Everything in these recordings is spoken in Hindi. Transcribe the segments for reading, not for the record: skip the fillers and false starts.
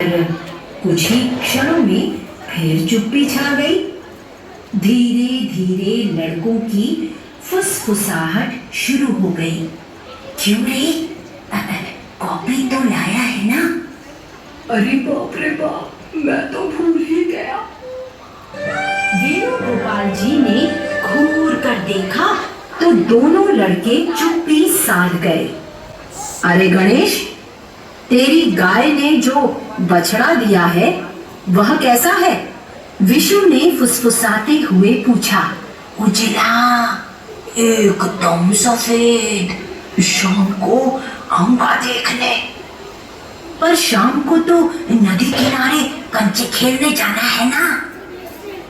पर कुछ ही क्षणों में फिर चुप्पी छा गई। धीरे धीरे लड़कों की फुसफुसाहट शुरू हो गई। क्यों रे, कॉपी तो लाया है ना? अरे बाप रे बाप, मैं तो भूल ही गया। वेणुगोपाल जी ने घूर कर देखा तो दोनों लड़के चुप्पी साध गए। अरे गणेश, तेरी गाय ने जो बछड़ा दिया है वह कैसा है? विशु ने फुसफुसाते हुए पूछा। उजला, एकदम सफेद। शाम को आऊंगा देखने। पर शाम को तो नदी किनारे कंचे खेलने जाना है ना?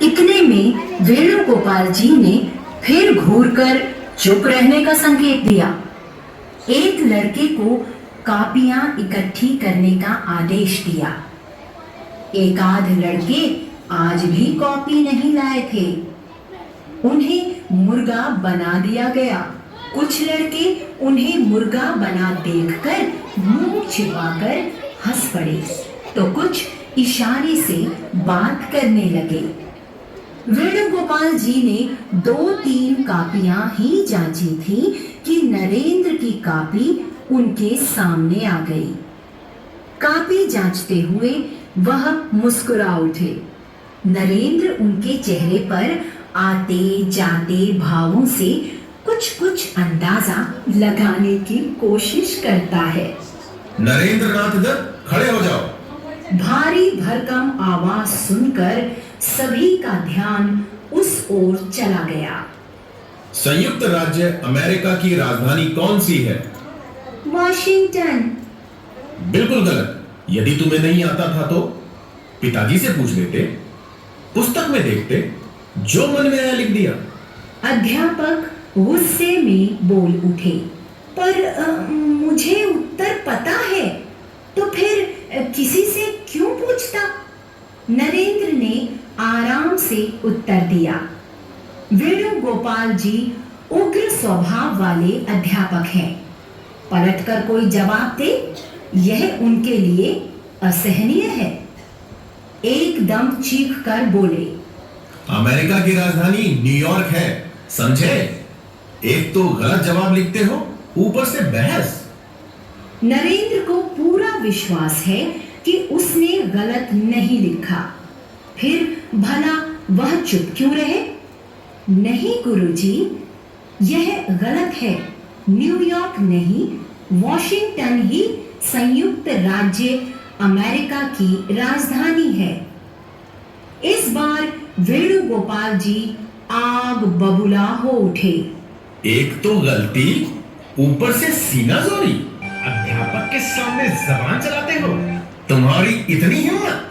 इतने में वेणुगोपाल जी ने फिर घूरकर चुप रहने का संकेत दिया। एक लड़के को कापियां इकट्ठी करने का आदेश दिया। एक आध लड़के आज भी कॉपी नहीं लाए थे। उन्हें मुर्गा बना दिया गया। कुछ लड़के उन्हें मुर्गा बना देखकर मुंह छिपाकर हंस पड़े तो कुछ इशारे से बात करने लगे। वेणुगोपाल जी ने 2-3 कापियां ही जांची थी कि नरेंद्र की कापी उनके सामने आ गई। कापी जांचते हुए वह मुस्कुरा उठे। नरेंद्र उनके चेहरे पर आते जाते भावों से कुछ कुछ अंदाजा लगाने की कोशिश करता है। नरेंद्र नाथ दत्त, खड़े हो जाओ। भारी भरकम आवाज सुनकर सभी का ध्यान उस ओर चला गया। संयुक्त राज्य अमेरिका की राजधानी कौन सी है? वॉशिंगटन। बिल्कुल गलत। यदि तुम्हें नहीं आता था तो पिताजी से पूछ लेते, पुस्तक में देखते, जो मन में आया लिख दिया। अध्यापक गुस्से में बोल उठे। पर मुझे उत्तर पता है, तो फिर किसी से क्यों पूछता? नरेंद्र ने आराम से उत्तर दिया। वेणुगोपाल जी उग्र स्वभाव वाले अध्यापक हैं। पलटकर कोई जवाब दे, यह उनके लिए असहनीय है। एकदम चीख कर बोले। अमेरिका की राजधानी न्यूयॉर्क है, समझे? एक तो गलत जवाब लिखते हो, ऊपर से बहस। नरेंद्र को पूरा विश्वास है कि उसने गलत नहीं लिखा, फिर भला वह चुप क्यों रहे? नहीं गुरुजी, यह गलत है। न्यूयॉर्क नहीं, वॉशिंगटन ही संयुक्त राज्य अमेरिका की राजधानी है। इस बार वेणुगोपाल जी आग बबूला हो उठे। एक तो गलती, ऊपर से सीना जोरी। अध्यापक के सामने जबान चलाते हो, तुम्हारी इतनी हिम्मत?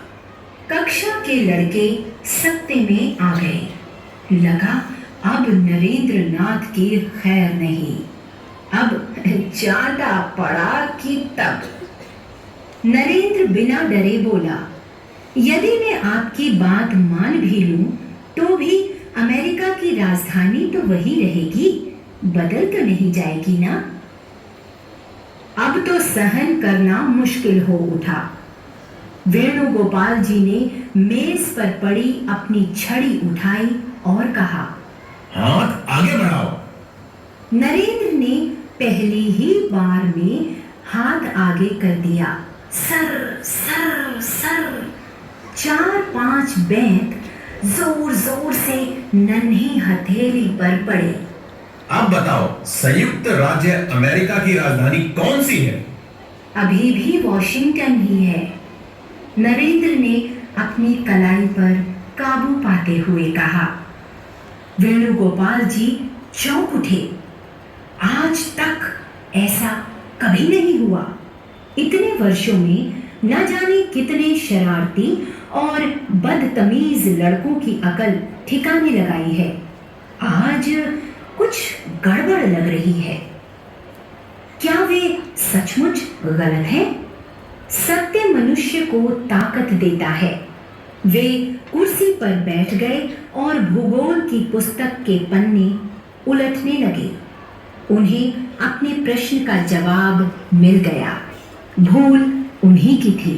कक्षा के लड़के सत्ते में आ गए। लगा अब नरेंद्र नाथ की खैर नहीं, अब चाटा पड़ा कि तब। नरेंद्र बिना डरे बोला, यदि मैं आपकी बात मान भी लूं तो भी अमेरिका की राजधानी तो वही रहेगी, बदल तो नहीं जाएगी ना? अब तो सहन करना मुश्किल हो उठा। वेणुगोपाल जी ने मेज पर पड़ी अपनी छड़ी उठाई और कहा, हाथ आगे बढ़ाओ। नरेंद्र ने पहली ही बार में हाथ आगे कर दिया। सर सर सर 4-5 बेंत जोर जोर से नन्ही हथेली पर पड़े। अब बताओ, संयुक्त राज्य अमेरिका की राजधानी कौन सी है? अभी भी वॉशिंगटन ही है। नरेंद्र ने अपनी कलाई पर काबू पाते हुए कहा। वेणुगोपाल जी चौंक उठे। आज तक ऐसा कभी नहीं हुआ। इतने वर्षों में न जाने कितने शरारती और बदतमीज लड़कों की अकल ठिकाने लगाई है, आज कुछ गड़बड़ लग रही है। क्या वे सचमुच गलत है? सत्य मनुष्य को ताकत देता है। वे कुर्सी पर बैठ गए और भूगोल की पुस्तक के पन्ने उलटने लगे। उन्हें अपने प्रश्न का जवाब मिल गया। भूल उन्हीं की थी।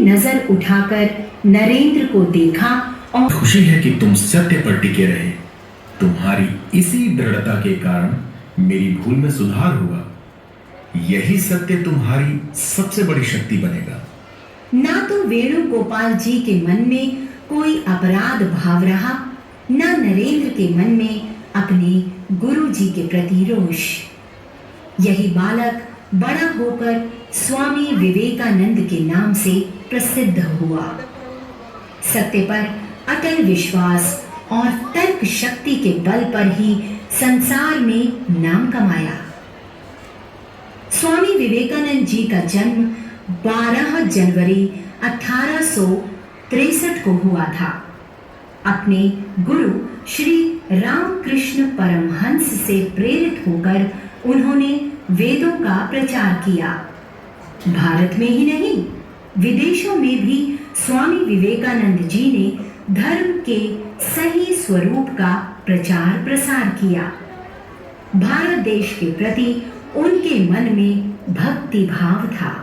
नजर उठाकर नरेंद्र को देखा और खुशी है कि तुम सत्य पर टिके रहे। तुम्हारी इसी दृढ़ता के कारण मेरी भूल में सुधार हुआ। यही सत्य तुम्हारी सबसे बड़ी शक्ति बनेगा। ना तो वेणुगोपाल जी के मन में कोई अपराध भाव रहा, न नरेंद्र के मन में अपने गुरु जी के प्रति रोष। यही बालक बड़ा होकर स्वामी विवेकानंद के नाम से प्रसिद्ध हुआ। सत्य पर अटल विश्वास और तर्क शक्ति के बल पर ही संसार में नाम कमाया। स्वामी विवेकानंद जी का जन्म 12 जनवरी 1863 को हुआ था। अपने गुरु श्री रामकृष्ण परमहंस से प्रेरित होकर उन्होंने वेदों का प्रचार किया। भारत में ही नहीं, विदेशों में भी स्वामी विवेकानंद जी ने धर्म के सही स्वरूप का प्रचार प्रसार किया। भारत देश के प्रति उनके मन में भक्ति भाव था।